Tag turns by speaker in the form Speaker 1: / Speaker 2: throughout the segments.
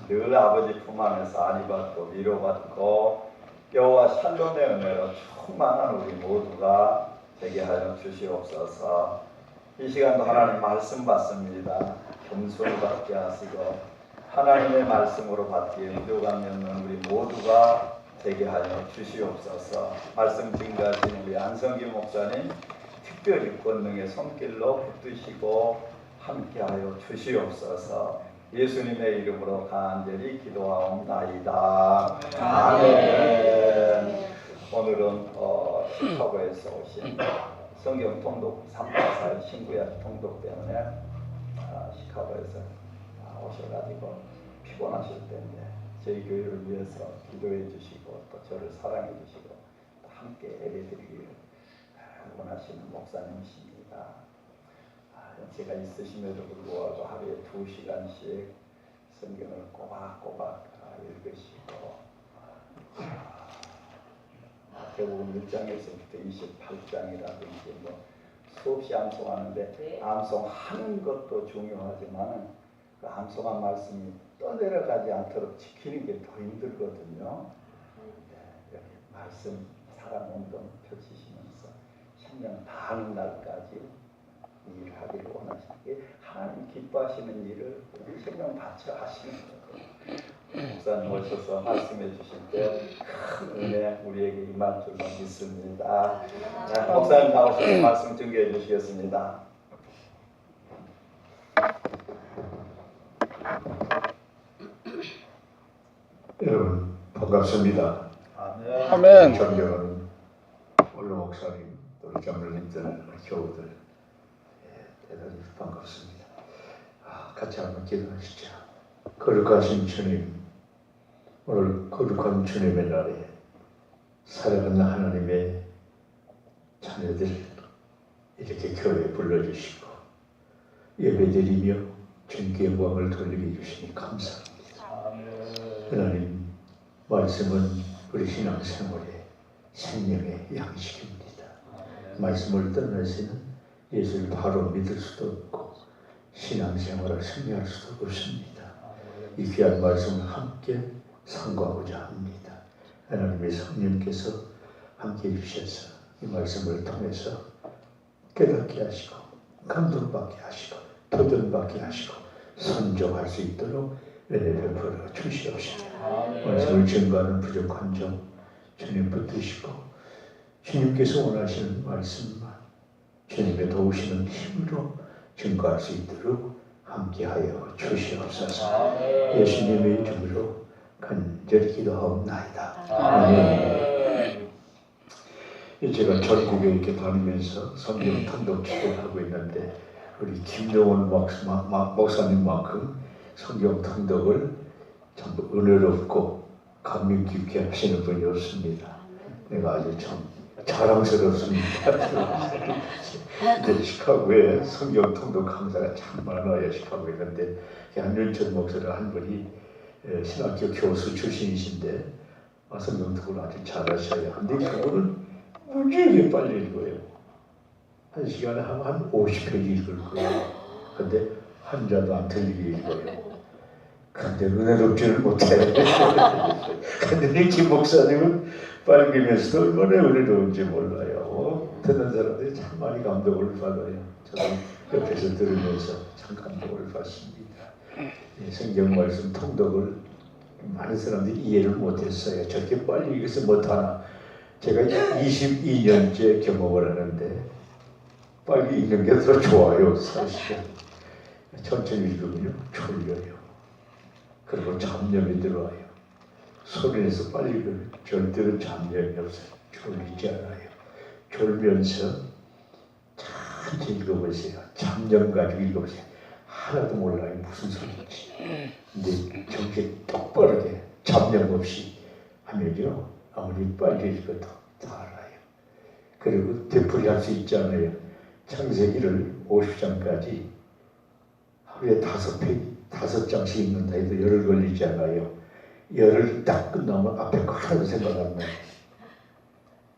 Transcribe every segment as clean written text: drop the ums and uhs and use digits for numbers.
Speaker 1: 늘 아버지 품 안에서 안위받고 위로받고 여호와 샬롬의 은혜로 충만한 우리 모두가 되게 하여 주시옵소서. 이 시간도 하나님 말씀 받습니다. 겸손히 받게 하시고 하나님의 말씀으로 받기에 부족함이 없는 우리 모두가 되게 하여 주시옵소서. 말씀 증거하신 우리 안성기 목사님 특별히 권능의 손길로 붙드시고 함께하여 주시옵소서. 예수님의 이름으로 간절히 기도하옵나이다. 아멘. 오늘은 시카고에서 오신 성경 통독 384일 신구약 통독 때문에 시카고에서 오셔가지고 피곤하실 텐데 저희 교회를 위해서 기도해 주시고 또 저를 사랑해 주시고 또 함께 예배드리기를 원하시는 목사님이십니다. 제가 있으심에도 불구하고 하루에 2시간씩 성경을 꼬박꼬박 읽으시고 마태복음 1장에서부터 28장이라든지 뭐 수없이 암송하는데 암송하는 것도 중요하지만 그 암송한 말씀이 떠내려가지 않도록 지키는 게 더 힘들거든요. 이렇게 말씀 사랑 운동 펼치시면서 생명 다하는 날까지 일을 하기를 원하시는 게 하나님 기뻐하시는 일을 우리 생명 바쳐 하시는 거예요. 목사님 오셔서 말씀해 주실 때 큰 은혜 우리에게 임할 줄로 믿습니다. 자, 목사님 나오셔서 말씀 증거해 주시겠습니다.
Speaker 2: 여러분 반갑습니다.
Speaker 1: 아멘.
Speaker 2: 존경하는 원로 목사님, 또 장로님들, 교우들 대단히 반갑습니다. 같이 한번 기도하시죠. 거룩하신 주님, 오늘 거룩한 주님의 날에 사랑하는 하나님의 자녀들 이렇게 교회에 불러주시고 예배드리며 주님께 영광을 돌리게 해주시니 감사합니다. 하나님, 말씀은 우리 신앙생활의 생명의 양식입니다. 말씀을 떠나서는 예수를 바로 믿을 수도 없고 신앙생활을 승리할 수도 없습니다. 이 귀한 말씀을 함께 상고하고자 합니다. 하나님의 성령께서 함께 해주셔서 이 말씀을 통해서 깨닫게 하시고 감동받게 하시고 도전받게 하시고 선종할 수 있도록 은혜를 베풀어 주시옵시고 말씀을 증거하는 부족한 점 주님 붙드시고 주님께서 원하시는 말씀만 주님의 도우시는 힘으로 증거할 수 있도록 함께하여 주시옵소서. 예수님의 이름으로 간절히 기도하옵나이다. 아멘. 제가 전국에 이렇게 다니면서 성경 통독 기도하고 있는데 우리 김정원 목사님만큼 성경 통독을 전부 은혜롭고 감명 깊게 하시는 분이 없습니다. 내가 아주 참 자랑스럽습니다. 시카고에 성경 통독 강사가 참 많아요. 시카고에. 근데 한윤철 목사라 한 분이 신학교 교수 출신이신데 성경 통독을 아주 잘하셔요. 근데 그분은 무지하게 빨리 읽어요. 한 시간에 한 50페이지 읽을 거예요. 근데 한 자도 안 틀리게 읽어요. 근데 은혜롭지를 못해. 근데 김 목사님은 빨리면서도 얼마나 은혜로운지 몰라요. 듣는 사람들이 참 많이 감동을 받아요. 저도 옆에서 들으면서 참 감동을 받습니다. 성경 말씀 통독을 많은 사람들이 이해를 못했어요. 저렇게 빨리 읽어서 못하나. 제가 22년째 경험을 하는데 빨리 읽는 게 더 좋아요. 사실은 천천히 읽으면 졸려요. 그리고 잡념이 들어와요. 소리내서 빨리 읽으면 절대로 잡념이 없어요. 졸리지 않아요. 졸면서 천천히 읽어보세요. 잡념 가지고 읽어보세요. 하나도 몰라요. 무슨 소리인지. 근데 저렇게 똑바르게 잡념 없이 하면요. 아무리 빨리 읽어도 다 알아요. 그리고 되풀이할 수 있잖아요. 창세기를 50장까지 하루에 5장씩 읽는다 해도 열흘 걸리잖아요. 열흘 딱 끝나면 앞에 거 하나도 생각 안 나요.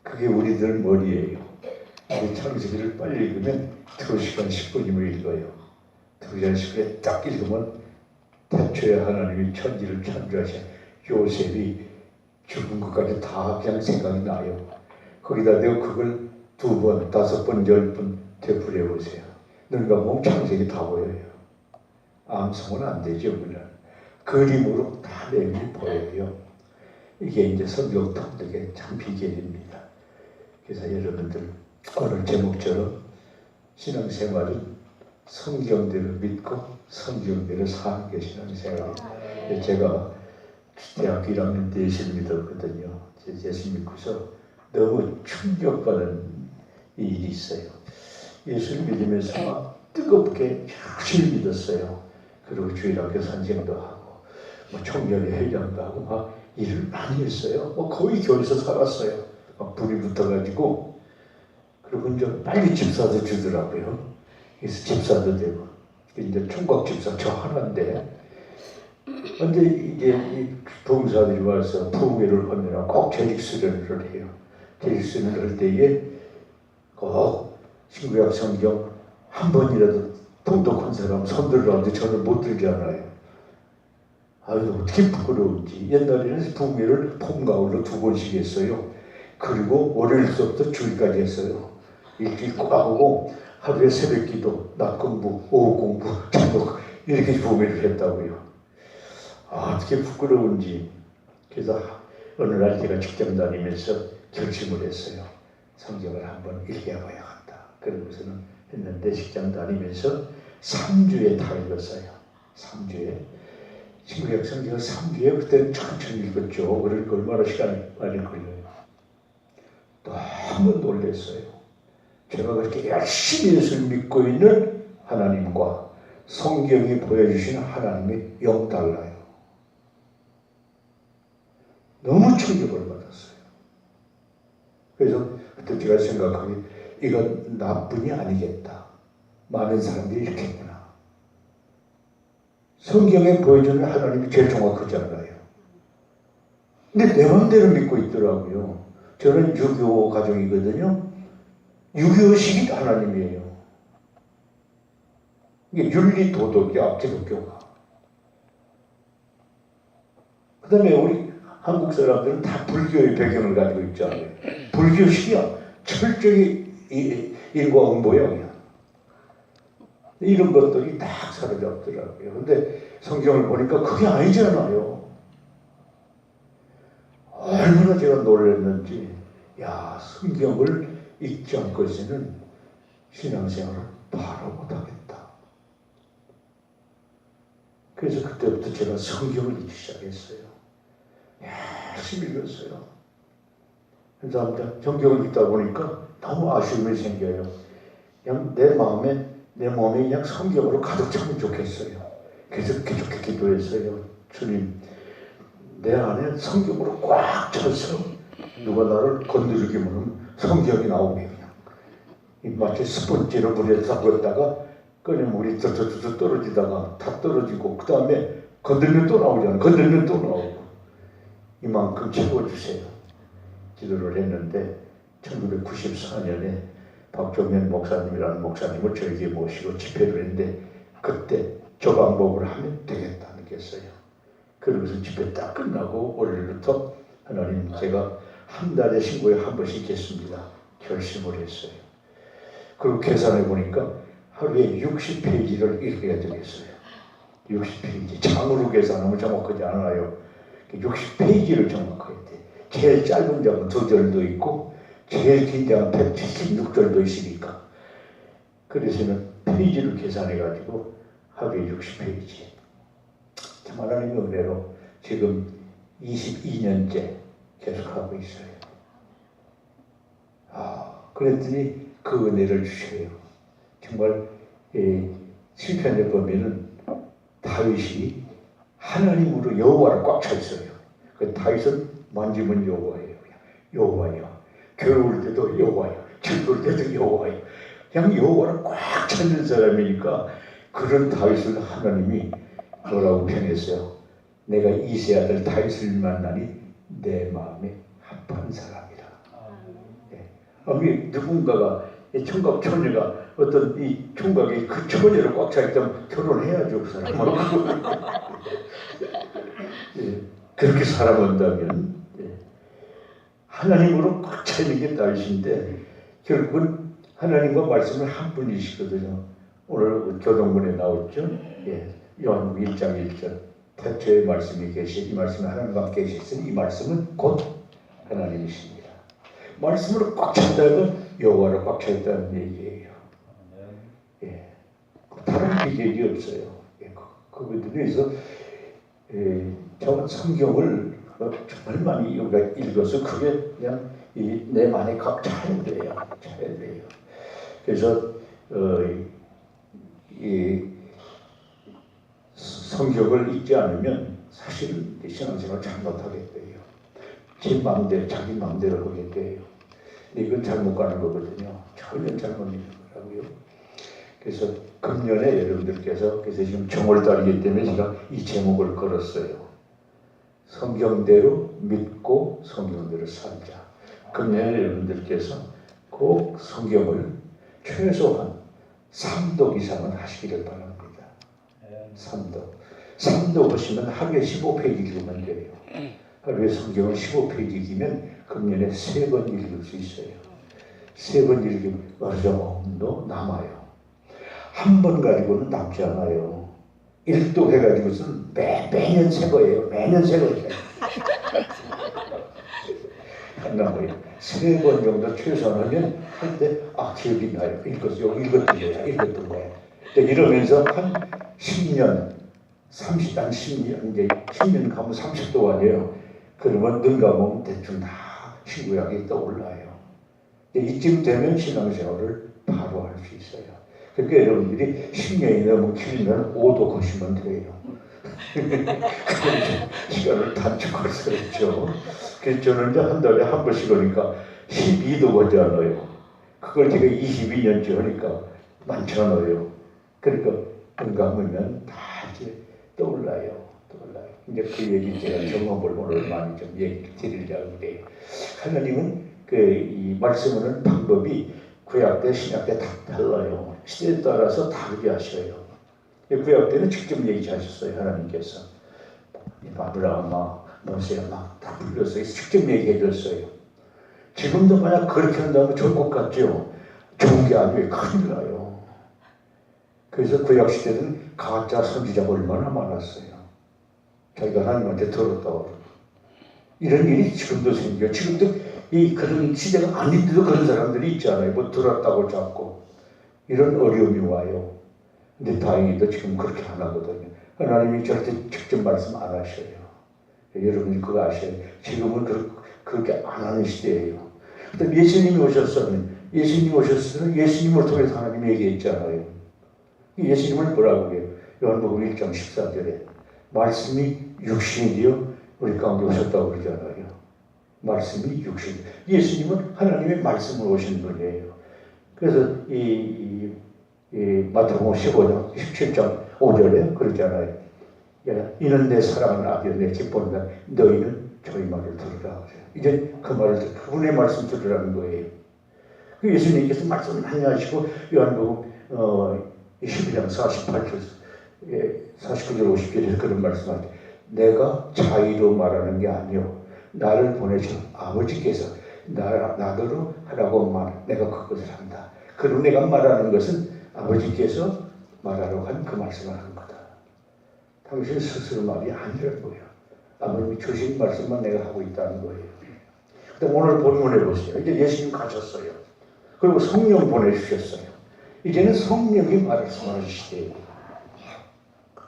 Speaker 2: 그게 우리들 머리예요. 우리 창세기를 빨리 읽으면 2시간 10분이면 읽어요. 2시간 10분에 딱 읽으면 태초에 하나님이 천지를 창조하신 요셉이 죽은 것까지 다 그냥 생각이 나요. 거기다 대고 그걸 2번, 5번, 10번 되풀이해 보세요. 눈과 몸 창세기 다 보여요. 암송은 안 되죠. 그냥 그림으로 다 내용이 보여요. 이게 이제 성경 통독의 참 비결입니다. 그래서 여러분들 오늘 제목처럼 신앙생활은 성경대로 믿고 성경대로 사는 게 신앙생활이에요. 제가 대학교 1학년 때 예수를 믿었거든요. 예수 믿고서 너무 충격받은 일이 있어요. 예수를 믿으면서 막 뜨겁게 열심히 믿었어요. 그리고 주일학교 선생도 하고 뭐 청년회 회장도 하고 막 일을 많이 했어요. 뭐 거의 교회에서 살았어요. 막 불이 붙어가지고 그리고 이제 빨리 집사도 주더라고요. 그래서 집사도 되고 이제 총각 집사 저 하나인데 근데 이제 이 부흥사들이 와서 부흥회를 하면 꼭 재직 수련을 해요. 재직 수련을 할 때에 꼭 신구약 성경 한 번이라도 통독한 사람 손들라는데 저는 못 들잖아요. 아유 어떻게 부끄러운지. 옛날에는 부흥회를 봄가을로 2번씩 했어요. 그리고 월요일 수업부터 주일까지 했어요. 일주일 꼭 하고 하루에 새벽기도, 낮 공부, 오후 공부, 저녁 이렇게 부흥회를 했다고요. 아, 어떻게 부끄러운지. 그래서 어느 날 제가 직장 다니면서 결심을 했어요. 성경을 한번 읽어봐야겠다. 그러고서는 했는데 직장 다니면서 3주에 다 읽었어요. 3주에. 신구약 성경을 3주에 그때는 천천히 읽었죠. 그러니까 얼마나 시간이 많이 걸려요. 너무 놀랐어요. 제가 그렇게 열심히 예수를 믿고 있는 하나님과 성경이 보여주시는 하나님이 영 달라요. 너무 충격을 받았어요. 그래서 그때 제가 생각하기 이건 나뿐이 아니겠다. 많은 사람들이 이렇게 했구나. 성경에 보여주는 하나님이 제일 정확하잖아요. 근데 내 마음대로 믿고 있더라고요. 저는 유교 가정이거든요. 유교식이 하나님이에요. 이게 윤리 도덕이야, 기독교가. 그 다음에 우리 한국 사람들은 다 불교의 배경을 가지고 있잖아요. 불교식이야. 철저히 인과응보야 그냥. 이런 것들이 딱 사로잡더라고요. 근데 성경을 보니까 그게 아니잖아요. 얼마나 제가 놀랐는지. 야, 성경을 읽지 않고 있으면 신앙생활을 바로 못하겠다. 그래서 그때부터 제가 성경을 읽기 시작했어요. 열심히 읽었어요. 그래서 성경을 읽다 보니까 너무 아쉬움이 생겨요. 그냥 내 마음에, 내 몸에 그냥 성경으로 가득 차면 좋겠어요. 그래서 계속 기도했어요. 주님, 내 안에 성경으로 꽉 차서 누가 나를 건드리기만 성경이 나오게 그냥. 마치 스펀지로 물에 담갔다가 꺼내면 물이 더 떨어지다가 다 떨어지고 그 다음에 건들면 또 나오잖아요. 건들면 또 나오고. 이만큼 채워주세요. 기도를 했는데 1994년에 박종현 목사님이라는 목사님을 저에게 모시고 집회를 했는데 그때 저 방법을 하면 되겠다 느꼈어요. 그러면서 집회 딱 끝나고 월요일부터 하나님 제가 한 달에 신고에 한 번씩 했습니다. 결심을 했어요. 그리고 계산해 보니까 하루에 60페이지를 읽어야 되겠어요. 60페이지. 장으로 계산하면 정확하지 않아요. 60페이지를 정확하게 돼. 제일 짧은 장은 2절도 있고 제일 긴 장은 176절도 있으니까. 그래서는 페이지를 계산해 가지고 하루에 60페이지. 참 하나님의 은혜로 지금 22년째 계속하고 있어요. 그랬더니 그 은혜를 주셔요. 정말 시편에 보면은 다윗이 하나님으로 여호와를 꽉 차 있어요. 그 다윗은 만지면 여호와예요. 여호와요. 괴로울 때도 여호와요. 즐거울 때도 여호와요. 그냥 여호와를 꽉 찾는 사람이니까 그런 다윗을 하나님이 뭐라고 표현했어요. 내가 이세 아들 다윗을 만나니 내 마음에 합한 사람이라. 네. 누군가가 청각 처녀가 어떤 이 총각이 그 처녀로 꽉 차있다면 결혼해야죠, 그 사람하고. 예, 그렇게 살아본다면 하나님으로 꽉 차있는 게 딸이신데 결국은 하나님과 말씀을 한 분이시거든요. 오늘 교동문에 나왔죠. 요한복음 1장 1절 태초에 말씀이 계시 이 말씀은 하나님과 함께 계시으니 이 말씀은 곧 하나님이십니다. 말씀으로 꽉 찼다면 여호와로 꽉 차있다는 얘기예요. 다른 비결이 없어요. 그분들에서 저는 성경을 정말 많이 읽어서 그게 그냥 내 안에 각 차야 돼요. 그래서 이 성경을 읽지 않으면 사실은 신앙생활 잘못하게 돼요. 제 마음대로 자기 마음대로 하게 돼요. 근데 이건 잘못 가는 거거든요. 전혀 잘못 있는 거라고요. 그래서 금년에 여러분들께서 그래서 지금 정월달이기 때문에 제가 이 제목을 걸었어요. 성경대로 믿고 성경대로 살자. 금년에 여러분들께서 꼭 성경을 최소한 3독 이상은 하시기를 바랍니다. 3독 하시면 하루에 15페이지 읽으면 돼요. 하루에 성경을 15페이지 읽으면 금년에 3번 읽을 수 있어요. 3번 읽으면 어려움도 남아요. 한 번 가지고는 남지 않아요. 1독 해가지고서는 매년 새 거예요. 매년 새 거예요. 안 남아요. 3번 정도 최소한하면 할 때 기억이 나요. 읽었던 거야. 이러면서 한 10년, 10년, 이제 10년 가면 30도 아니에요. 그러면 눈 감으면 대충 다 신구약이 떠올라요. 이쯤 되면 신앙생활을 바로 할 수 있어요. 그러니까 여러분들이 10년이 너무 길면 5독 하시면 돼요. 시간을 단축할 수 있죠. 그래서 저는 이제 한 달에 한 번씩 하니까 12독 하잖아요. 그걸 제가 22년째 하니까 많잖아요. 그러니까 눈 감으면 다 이제 떠올라요. 이제 그 얘기 제가 경험을 오늘 많이 좀 얘기를 드리려고 해요. 하나님은 이 말씀하는 방법이 구약 때 신약 때 다 달라요. 시대에 따라서 다르게 하셔요. 구약 때는 직접 얘기하셨어요. 하나님께서 아브라함아 모세야 막 다 불렀어요. 직접 얘기해 줬어요. 지금도 만약 그렇게 한다면 좋을 것 같죠. 좋은 게 아니에요. 큰일 나요. 그래서 구약 시대는 가짜 선지자가 얼마나 많았어요. 자기가 하나님한테 들었다고. 이런 일이 지금도 생겨요. 지금도 그런 시대가 아닌데도 그런 사람들이 있잖아요. 뭐 들었다고 잡고. 이런 어려움이 와요. 근데 다행히도 지금 그렇게 안 하거든요. 하나님이 절대 직접 말씀 안 하셔요. 여러분이 그거 아셔요. 지금은 그렇게 안 하는 시대예요. 근데 예수님이 오셨으면 예수님을 통해서 하나님이 얘기했잖아요. 예수님을 뭐라고 해요? 요한복음 1장 14절에 말씀이 육신이 되어 우리 가운데 오셨다고 그러잖아요. 말씀이 육신. 예수님은 하나님의 말씀으로 오신 분이에요. 그래서 마태복음 15장 17장 5절에 그러잖아요. 이는 내 사랑하는 아들 내 기뻐한다. 너희는 저희 말을 들으라. 이제 그 말을 그분의 말씀 들으라는 거예요. 예수님께서 말씀을 많이 하시고 요한복음 12장 49절 50절에서 그런 말씀하죠. 내가 자의로 말하는 게 아니요 나를 보내신 아버지께서 나더러 하라고 내가 그것을 한다. 그리고 내가 말하는 것은 아버지께서 말하라고 한 그 말씀을 하는 거다. 당신 스스로 말이 아니라는 거예요. 아버님이 주신 말씀만 내가 하고 있다는 거예요. 그다음 오늘 본문에 보세요. 이제 예수님 가셨어요. 그리고 성령 보내주셨어요. 이제는 성령이 말씀하는 시대예요.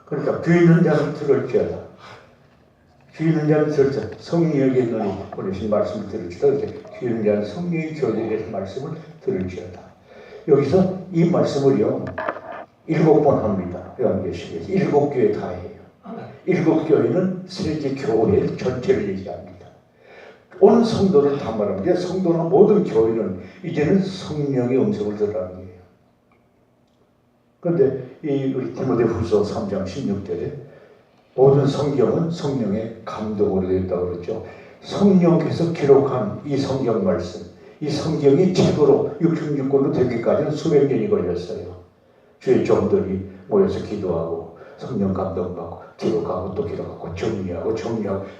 Speaker 2: 그러니까 귀 있는 자는 들을지어다. 귀 있는 자는 들을지어다. 성령에게 너희 보내신 말씀을 들을지어다. 귀 있는 자는 성령이 교회에서 말씀을 들을지어다. 여기서 이 말씀을요 7번 합니다. 요한계시록에서 7교회 다 해요. 7교회는 세계 교회 전체를 얘기합니다. 온 성도를 다 말합니다. 성도나 모든 교회는 이제는 성령의 음성을 들으라는 거예요. 그런데 우리 디모데후서 3장 16절에 모든 성경은 성령의 감동으로 되었다고 그러죠. 성령께서 기록한 이 성경 말씀, 이 성경이 책으로 66권으로 되기까지는 수백 년이 걸렸어요. 주의 종들이 모여서 기도하고 성령 감동받고 기록하고 또 기록하고 정리하고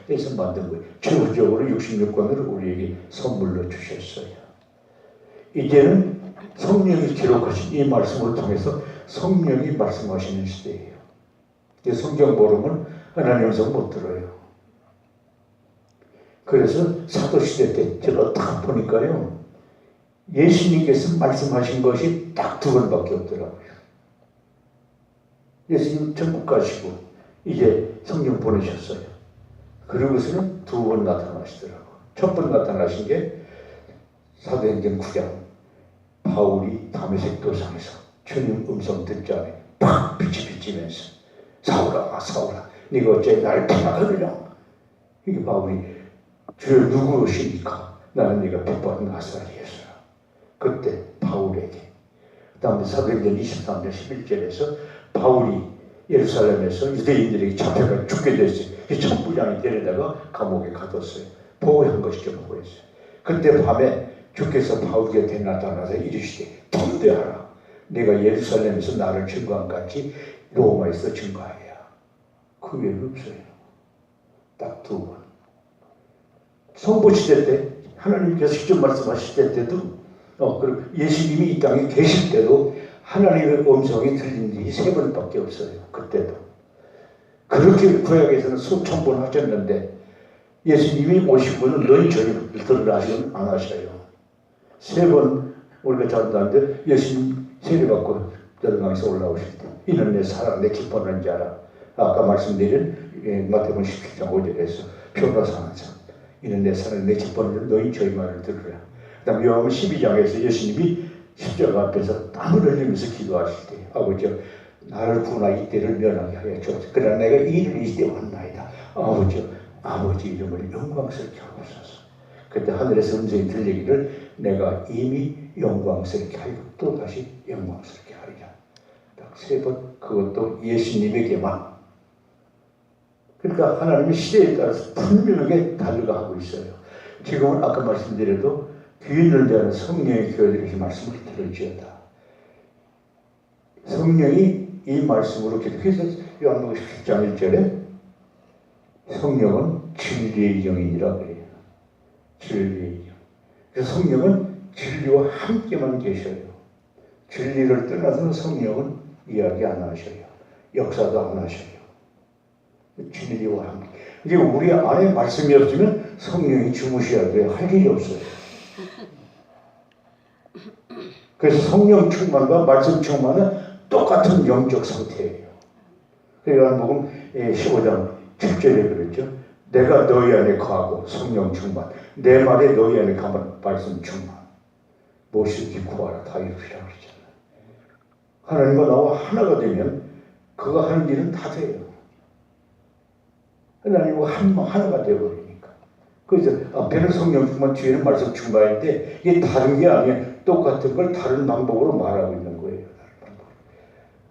Speaker 2: 해서 만든 거예요. 최후적으로 66권을 우리에게 선물로 주셨어요. 이제는 성령이 기록하신 이 말씀을 통해서 성령이 말씀하시는 시대예요. 성경 모르면 하나님 음성 못 들어요. 그래서 사도시대 때 제가 딱 보니까요, 예수님께서 말씀하신 것이 딱 2번밖에 없더라고요. 예수님 천국 가시고 이제 성령 보내셨어요. 그러고서는 2번 나타나시더라고요. 첫 번 나타나신 게 사도행전 9장, 바울이 다메섹 도상에서 주님 음성 듣자니 팍 빛이 비치면서 사울아 사울아 네가 어째 나를 피하느냐. 이게 바울이 주여 누구십니까? 나는 네가 핍박한 나사렛 예수라. 그때 바울에게, 그 다음에 사도행전 23장 11절에서 바울이 예루살렘에서 유대인들에게 잡혀가 죽게 됐어요. 이 천부장이 데려다가 감옥에 가뒀어요. 보호한 것이죠. 보호했어요. 그때 밤에 주께서 바울 곁에 나타나서 이르시되 담대하라. 내가 예루살렘에서 나를 증거한 같이 로마에서 증거하여야. 그 외에는 없어요. 딱 2번. 성부시대 때 하나님께서 직접 말씀하실 때도 그리고 예수님이 이 땅에 계실 때도 하나님의 음성이 들린 일이 3번밖에 없어요. 그때도. 그렇게 구약에서는 수천 번 하셨는데 예수님이 오신 분은 너희 저희를 들으라고는 안 하셔요. 3번 우리가 잘 아는데 예수님 세례받고 열방에서 올라오실 때 이는 내 사랑 내 기뻐하는 자라. 아까 말씀드린 마태복음 17장 5절에서 표나사는 자 이는 내 사랑 내 기뻐하는 자 너희 저희 말을 들으라. 그 다음 요한복음 12장에서 예수님이 십자가 앞에서 땀을 흘리면서 기도하실 때 아버지 나를 구나 이때를 면하게 하여 주옵소서. 그러나 내가 이 일을 이때 왔나이다. 아버지 이름을 영광스럽게 하옵소서. 그때 하늘에서 음성이 들리기를 내가 이미 영광스럽게 하여 또 다시 영광스럽게 하리라. 딱 3번. 그것도 예수님에게만. 그러니까 하나님의 시대에 따라서 분명하게 달려가고 있어요. 지금은 아까 말씀드려도 귀 있는 자는 성령의 교회들에게 말씀을 들을지어다. 성령이 이 말씀으로 기록해서 요한복음 17장 1절에 성령은 진리의 영이니라 그래요. 진리의 영. 그래서 성령은 진리와 함께만 계셔요. 진리를 떠나서는 성령은 이야기 안 하셔요. 역사도 안 하셔요. 진리와 함께. 이제 우리 안에 말씀이 없으면 성령이 주무셔야 돼요. 할 일이 없어요. 그래서 성령 충만과 말씀 충만은 똑같은 영적 상태예요. 요한복음 15장 7절에 그랬죠. 내가 너희 안에 거하고 성령 충만, 내 말에 너희 안에 가면 말씀 충만. 무엇이든지 구하라 다 이루리라 그러잖아요. 하나님과 나와 하나가 되면 그가 하는 일은 다 돼요. 하나님과 하나가 되어버리니까. 그래서 앞에는 성령 충만, 뒤에는 말씀 충만인데 이게 다른 게 아니에요. 똑같은 걸 다른 방법으로 말하고 있는 거예요.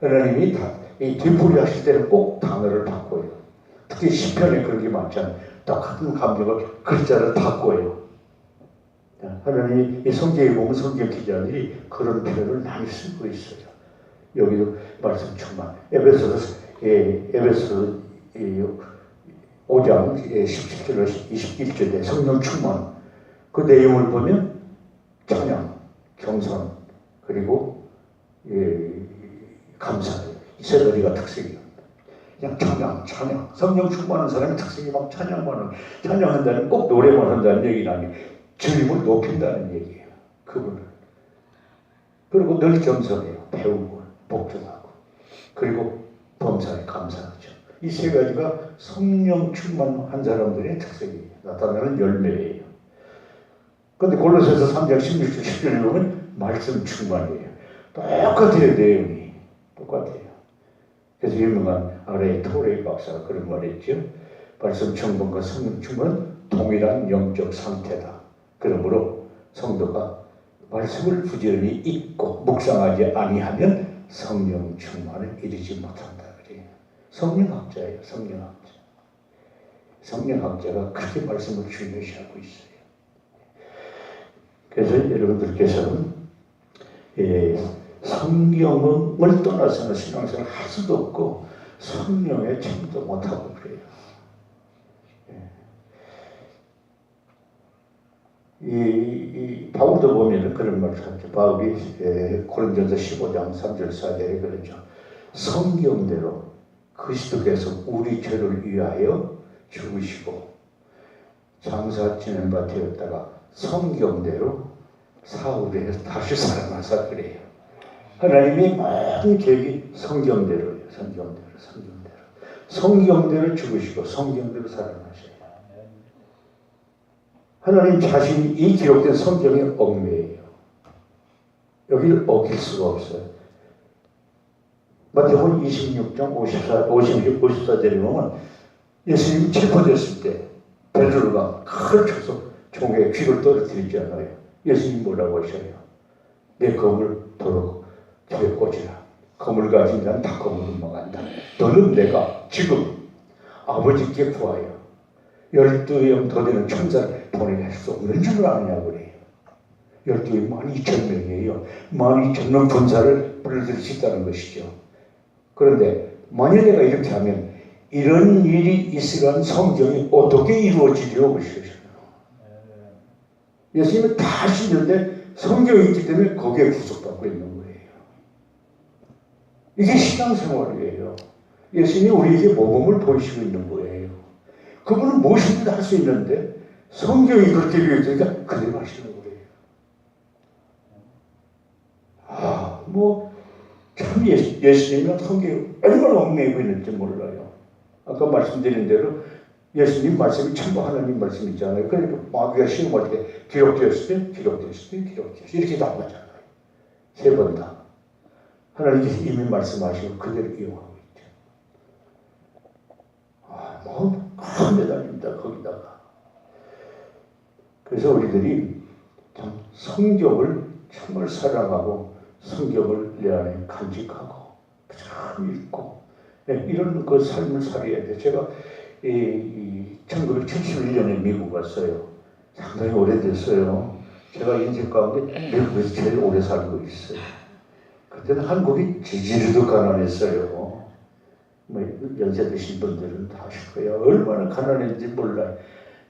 Speaker 2: 하나님이 이 되풀이 하실 때는 꼭 단어를 바꿔요. 특히 시편에 그런 게 많잖아요. 똑같은 감정을 글자를 바꿔요. 하나님이 이 성경에 보면 성경 기자들이 그런 표현을 많이 쓰고 있어요. 여기도 말씀 충만. 에베소서 5장 17절 21절에 성령 충만. 그 내용을 보면 찬양, 경선, 그리고 감사. 이 세 가지가 특색이에요. 그냥 찬양. 성령 충만한 사람의 특색이 막 찬양한다는 꼭 노래만 한다는 얘기는 아니에요. 주님을 높인다는 얘기예요. 그분을. 그리고 늘 겸손해요. 배우고 복종하고. 그리고 범사에 감사하죠. 이 세 가지가 성령 충만한 사람들의 특색이에요. 나타나는 열매예요. 그런데 골로새서 3장 16절 17절에 보면 말씀 충만이에요. 똑같아요. 내용이. 똑같아요. 그래서 유명한 아레 토레이 박사가 그런 말 했죠. 말씀 충만과 성령 충만은 동일한 영적 상태다. 그러므로 성도가 말씀을 부지런히 읽고 묵상하지 아니하면 성령 충만을 이루지 못한다. 그래요. 성령학자예요. 성령학자. 성령학자가 그렇게 말씀을 중요시하고 있어요. 그래서 여러분들께서는 성경을 떠나서는 신앙생활을 할 수도 없고 성령에 참도 못하고 그래요. 이 바울도 보면 그런 말을 하죠. 바울이 고린도전서 15장 3절 4절에 그러죠. 성경대로 그리스도께서 우리 죄를 위하여 죽으시고 장사 지낸 바 되었다가 성경대로 사울에 다시 살아나서 그래요. 하나님의 모든 계획이 성경대로예요. 성경대로 죽으시고 성경대로 살아나셔요. 하나님 자신이 이 기록된 성경의 얽매예요. 여기를 어길 수가 없어요. 마태복음 26장 54절에 보면 예수님이 체포됐을 때 베드로가 칼을 쳐서 종의 귀를 떨어뜨리지 않아요. 예수님이 뭐라고 하셔요? 내 검을 도로 뒤에 꽂으라. 검을 가진 자는 다 검으로 망한다. 너는 내가 지금 아버지께 구하여 12명 더 되는 천사를 보내게 할 수 없는 줄 아느냐고 그래요. 12명 12,000명이에요. 12,000명 군사를 불러들일 수 있다는 것이죠. 그런데 만약 내가 이렇게 하면 이런 일이 있으란 성경이 어떻게 이루어지려고 그러시잖아요. 예수님은 다 하시는데 성경이 있기 때문에 거기에 구속받고 있는 거예요. 이게 신앙생활이에요. 예수님이 우리에게 모범을 보이시고 있는 거예요. 그분은 무엇이든 할 수 있는데 성경이 그렇게 되어 있으니까 그대로 하시는 거예요. 참 예수님은 성경이 얼마나 얽매이고 있는지 몰라요. 아까 말씀드린 대로 예수님 말씀이 전부 하나님 말씀이잖아요. 그러니까 마귀가 시험할 때 기록되었을 때 이렇게 나오잖아요. 3번 다. 하나님께서 이미 말씀하시고 그대로 이용하고 있죠. 큰 매달립니다. 거기다가. 그래서 우리들이 참 성경을 정말 사랑하고 성경을 내 안에 간직하고 참 읽고 이런 그 삶을 살아야 돼. 제가 1971년에 미국 왔어요. 상당히 오래됐어요. 제가 인생 가운데 미국에서 제일 오래 살고 있어요. 그때는 한국이 지지리도 가난했어요. 연세 드신 분들은 다 아실 거예요. 얼마나 가난했는지 몰라요.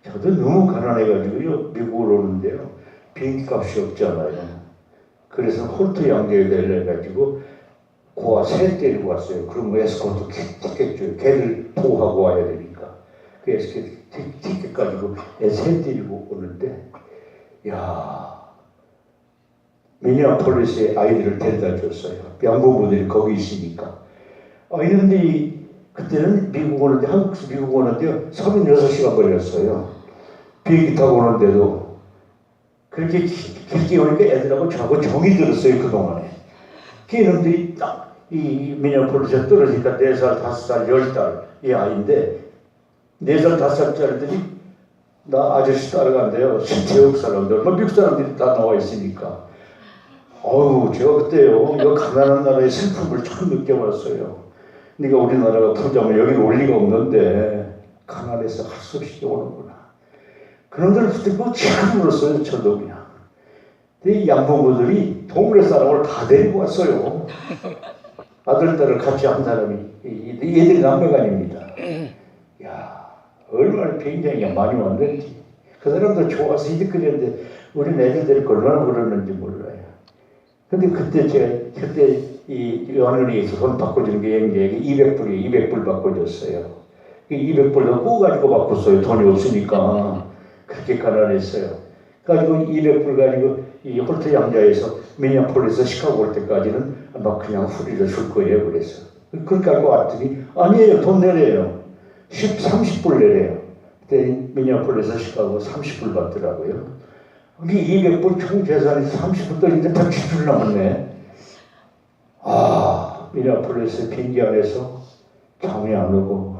Speaker 2: 저도 너무 가난해가지고요. 미국으로 오는데요. 비행기 값이 없잖아요. 그래서 홀트 양재에 내려가지고 고아 새 데리고 왔어요. 그럼 에스코트 티켓 줘요. 걔를 보호하고 와야 되니까. 그 에스코트 티켓 가지고 새 데리고 오는데 미니애폴리스에 아이들을 데려다 줬어요. 양부모들이 거기 있으니까. 이런데 그때는 미국 오는데 한국에서 미국 오는데요. 36시간 걸렸어요. 비행기 타고 오는데도 그렇게 길게 오니까 애들하고 저하고 정이 들었어요. 그동안에. 걔놈들이 딱 이 미니애폴리스에 떨어지니까 4살, 5살, 10살 이 아이인데 4살, 5살짜리들이 나 아저씨 따라간대요. 태국 사람들, 미국 사람들이 다 나와 있으니까. 제가 그때요. 이거 가난한 나라의 슬픔을 처음 느껴봤어요. 네가 우리나라가 부자면 여기는 올 리가 없는데 가난해서 할 수 없이 오는구나. 그런들 듣고 참 울었어요. 저도 그냥. 이 양부모들이 동네 사람을 다 데리고 왔어요. 아들, 딸을 같이 한 사람이 얘들이 남매가 아닙니다. 얼마나 굉장히 많이 왔는지. 그 사람도 좋아서 이득거리는데 우리는 애들이 얼마나 그러는지 몰라요. 근데 그때 이 요한은혜에서 돈 바꿔주는 게 연계액이 200불 바꿔줬어요. 200불로 꼬가지고 바꿨어요. 돈이 없으니까. 그렇게 가난했어요. 가지고 200불 가지고 이 홀트 양자에서 미니애폴리스 시카고 올 때까지는 막 그냥 후리를 줄 거예요. 그래서. 그렇게 알고 왔더니 아니에요. 돈 내래요. 30불 내래요. 그때 미니애폴리스 시카고 30불 받더라고요. 이게 200불 총 재산이 30불 떨어지는데 110불 남았네. 미니애폴리스 비행기 안에서 잠이 안 오고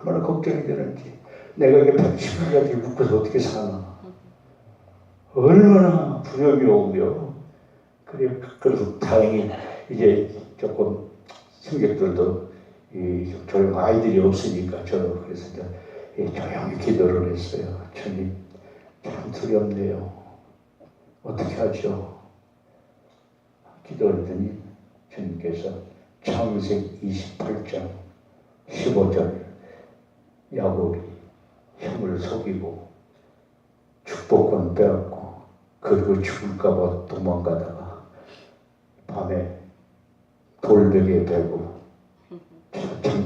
Speaker 2: 얼마나 걱정이 되는지. 내가 이게 110불까지 묶어서 어떻게 사나. 얼마나 두려움이 오고요. 그래서 다행히 이제 조금 승객들도 조용 아이들이 없으니까 저도 그래서 조용히 기도를 했어요. 주님 참 두렵네요. 어떻게 하죠? 기도했더니 주님께서 창세기 28장 15절 야곱이 형을 속이고 축복권 빼앗고 그리고 죽을까봐 도망가다가 밤에 돌베개에 베고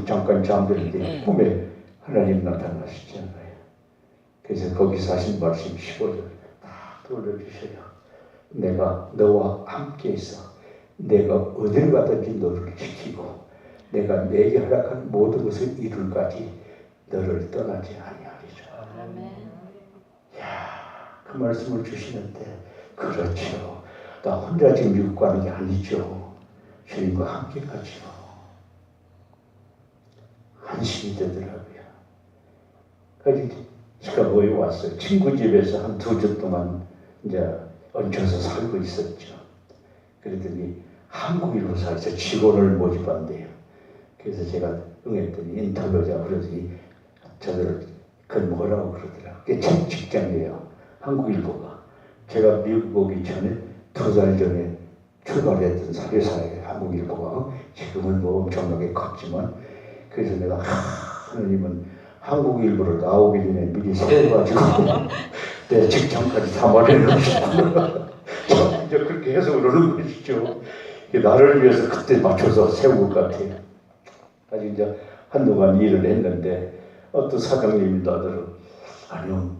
Speaker 2: 잠깐 잠들는데 꿈에 하나님 나타나시잖아요. 그래서 거기서 하신 말씀 15절 다 돌려주셔요. 내가 너와 함께 있어. 내가 어딜 가든지 너를 지키고 내가 내게 허락한 모든 것을 이룰까지 너를 떠나지 아니하리라.
Speaker 3: 아멘.
Speaker 2: 야, 그 말씀을 주시는데 그렇죠. 나 혼자 지금 미국 가는 게 아니죠. 주님과 함께 가죠. 안심이 되더라고요. 그래서 제가 모여 왔어요. 친구 집에서 한 2주 동안 이제 얹혀서 살고 있었죠. 그랬더니 한국인으로서 직원을 모집한대요. 그래서 제가 응했더니 인터뷰자 그러더니 저를 근무하라고 그러더라고요. 그게 첫 직장이에요. 한국일보가. 제가 미국 오기 전에 2달 전에 출발을 했던 사회사예요. 한국일보가. 지금은 뭐 엄청나게 컸지만 그래서 내가 하나님은 한국일보를 나오기 전에 미리 세워가지고 내 직장까지 다 마련해주셨구나. 이제 그렇게 해서 그러는 것이죠. 나를 위해서 그때 맞춰서 세운 것 같아요. 아주 이제 한동안 일을 했는데 어떤 사장님이 나더러 아니요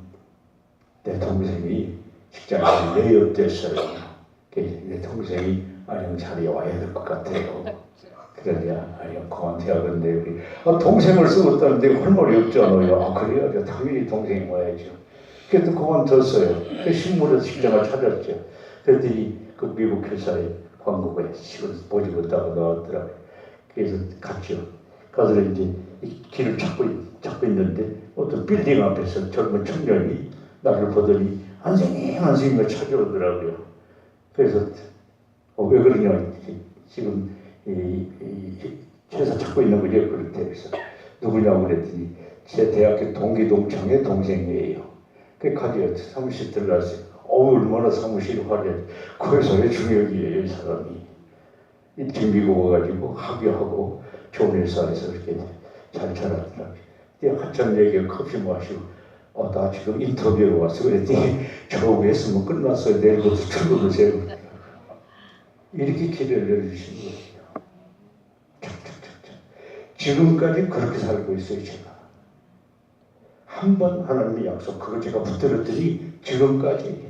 Speaker 2: 내 동생이 직장에서 레이업됐어요. 내 동생이 아니요 자리에 와야 될 것 같아요. 그러냐 아니요 그만둬야겠는데 우리 동생을 쓰겠다는데 할 말이 없잖아요. 아 그래요? 당연히 동생이 와야죠. 그래도 그만뒀어요. 그 신문에서 직장을 찾았죠. 그랬더니 그 미국 회사에 광고에 직원 모집한다고 나왔더라고요. 그래서 갔죠. 가서 이제 이 길을 찾고 있는데 어떤 빌딩 앞에서 젊은 청년이 나를 보더니 선생님을 찾아오더라고요. 그래서 왜 그러냐 지금 이 회사 찾고 있는 거죠. 그래서 누구냐고 그랬더니 제 대학교 동기 동창의 동생이에요. 그 가디언 사무실 들어갔어요. 얼마나 사무실이 화려해. 그 회사의 중역이에요, 이 사람이. 지금 미국 와가지고 학교하고 좋은 회사에서 이렇게 잘 자랐더라고요. 한참 얘기해 커피 마시고, 나 지금 인터뷰에 왔어. 그랬더니, 저거 했으면 끝났어요. 내일부터 출근하세요. 이렇게 기대를 해주신 거예요. 지금까지 그렇게 살고 있어요, 제가. 한 번 하나님의 약속, 그걸 제가 붙들었더니 지금까지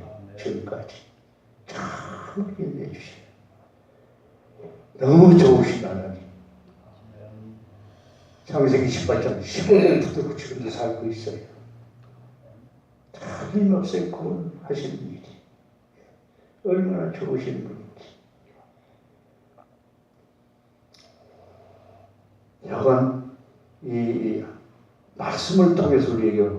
Speaker 2: 참 인내해 주시네요. 너무 좋으신 하나님. 창세기 18장 15년 붙들고 지금도 살고 있어요. 틀림없이 구원하시는 일이 얼마나 좋으신 분인지. 여간 이 말씀을 통해서 우리에게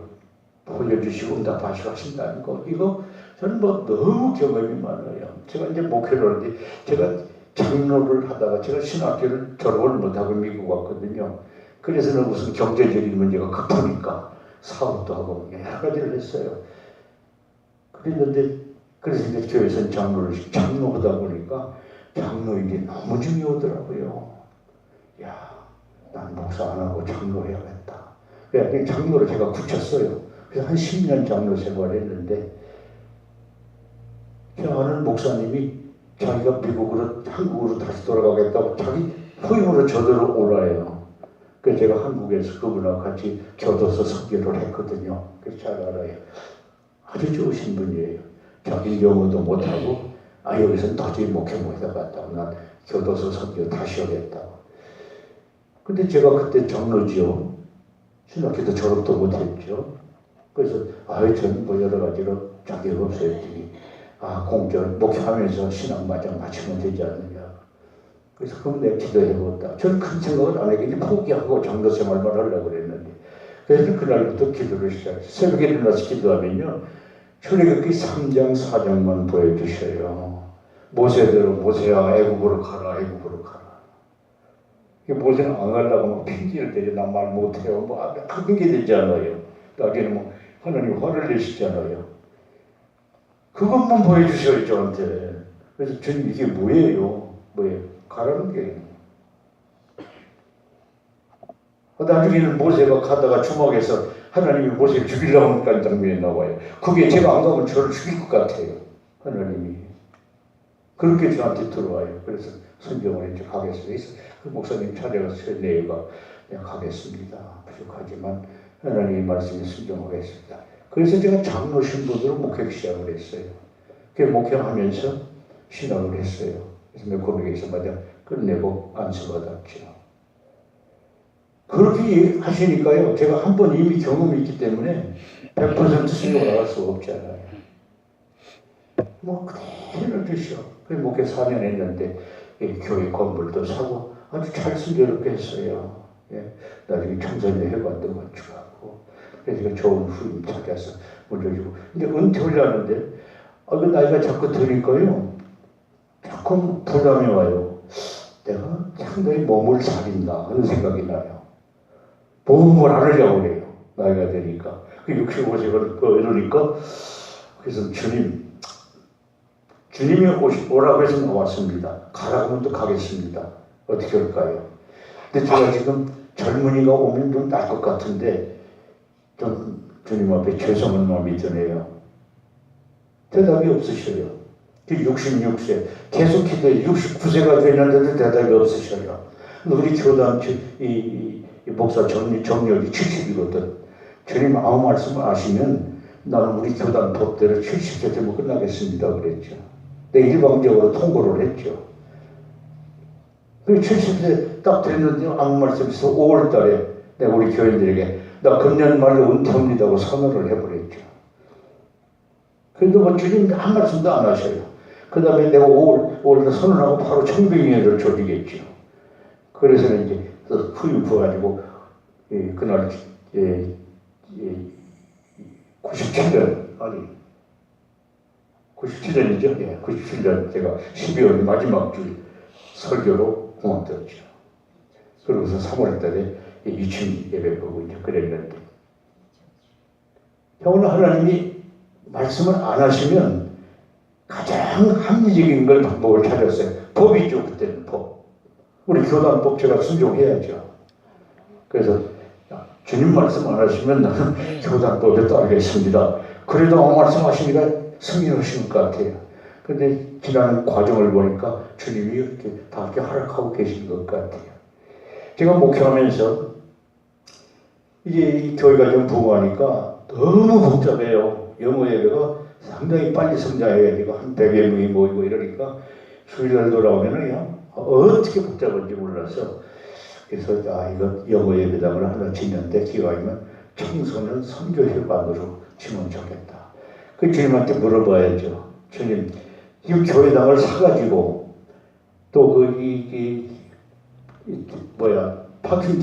Speaker 2: 보여주시고 응답하시고 하신다는 거, 이거 저는 뭐 너무 경험이 많아요. 제가 이제 목회를 하는데 제가 장로를 하다가 제가 신학교를 졸업을 못하고 미국 왔거든요. 그래서는 무슨 경제적인 문제가 급하니까 사업도 하고 여러 가지를 했어요. 그랬는데 그래서 이제 교회에서 장로하다 보니까 장로 일이 너무 중요하더라고요. 야, 난 목사 안 하고 장로 해야겠다. 그래서 장로를 제가 굳혔어요. 그래서 한 10년 장로 생활을 했는데 제가 아는 목사님이 자기가 미국으로 한국으로 다시 돌아가겠다고 자기 후임으로 저대로 오라해요. 그래서 제가 한국에서 그분하고 같이 교도소 선교를 했거든요. 그래서 잘 알아요. 아주 좋으신 분이에요. 자기 영어도 못하고 여기서는 도저히 목회 못해봤다고 난 교도소 선교 다시 하겠다고. 근데 제가 그때 장로지요. 신학교도 졸업도 못했죠. 그래서 저는 뭐 여러 가지로 자격 없어요. 했더니 공전 목회하면서 신앙마저 마치면 되지 않느냐. 그래서 그럼 내가 기도해보았다. 저는 큰 생각을 안 하고 이제 포기하고 장로 생활만 하려고 그랬는데 그래서 그날부터 기도를 시작했어요. 새벽에 일어나서 기도하면요. 출애굽기 3장 4장만 보여주셔요. 모세대로 모세야 애굽으로 가라 애굽으로 가라. 모세는 안 가려고 막 핑계를 대죠. 난 말 못해요. 핑계 되지 않아요. 나중에는 하나님 화를 내시잖아요. 그것만 보여주셔요 저한테. 그래서 저는 이게 뭐예요? 가라는 게. 나중에는 모세가 가다가 주막에서 하나님이 모세를 죽이려고 하니까 장면이 나와요. 그게 제가 안 가면 저를 죽일 것 같아요. 하나님이. 그렇게 저한테 들어와요. 그래서 성경을 이제 가겠습니다. 그 목사님 찾아가서 내가 가겠습니다. 부족하지만 하나님의 말씀에 순종하겠습니다. 그래서 제가 장로 신부들을 목회 시작을 했어요. 그 목회하면서 신학을 했어요. 그래서 몇 고백에서마다 끝내고 안수받았죠. 그렇게 하시니까요. 제가 한 번 이미 경험이 있기 때문에 100% 순종을 나갈 수 없잖아요. 그대로 주셔. 그 목회 4년 했는데 교회 건물도 사고 아주 잘 순조롭게 했어요. 예. 나중에 청소년 회관도 건축하고 그래서 좋은 후임 찾아서 물려주고 근데 은퇴하려는데 그 나이가 자꾸 드니까요. 자꾸 부담이 와요. 내가 상당히 몸을 사린다 하는 생각이 나요. 보험을 안 하려고 그래요. 나이가 되니까. 65세가 이러니까 그래서 주님이 오라고 해서 나왔습니다. 가라고 하면 또 가겠습니다. 어떻게 할까요? 근데 제가 지금 젊은이가 오면 좀 날 것 같은데 좀 주님 앞에 죄송한 마음이 드네요. 대답이 없으셔요. 66세 계속 기도해 69세가 됐는데도 대답이 없으셔요. 우리 교단 이 목사 정력이 70이거든. 주님 아무 말씀을 하시면 나는 우리 교단 법대로 70세 되면 끝나겠습니다 그랬죠. 내 일방적으로 통보를 했죠. 그 70세 딱 됐는데 아무 말씀에서 5월 달에 내가 우리 교인들에게 나 금년 말로 은퇴합니다고 선언을 해버렸죠. 그런데 주님 한 말씀도 안 하셔요. 그 다음에 내가 5월에 선언하고 바로 청빙회를 조직했죠. 그래서 이제 후임 부어가지고 그날 97년이죠. 예, 97년 제가 12월 마지막 주 설교로 공원 떴죠. 그러고서 3월 달에 2층 예배 보고 이제 그랬는데 오늘 하나님이 말씀을 안 하시면 가장 합리적인 걸 방법을 찾았어요. 법이죠. 그때는 법. 우리 교단법 제가 순종해야죠. 그래서 주님 말씀 안 하시면 나는 교단법에 따르겠습니다. 그래도 아무 말씀하시니까 승인하시는 것 같아요. 근데 지나는 과정을 보니까 주님이 이렇게 다 이렇게 허락하고 계신 것 같아요. 제가 목회하면서 이제 이 교회가 좀 부흥하니까 너무 복잡해요. 영어 예배가 상당히 빨리 성장해야 되고 한 100여 명이 모이고 이러니까 주일날 돌아오면은요 어떻게 복잡한지 몰라서 그래서 이거 영어 예배당을 하나 짓는데 기왕이면 청소년 선교회관으로 지면 좋겠다. 그 주님한테 물어봐야죠. 주님 이 교회당을 사가지고 또 파킹장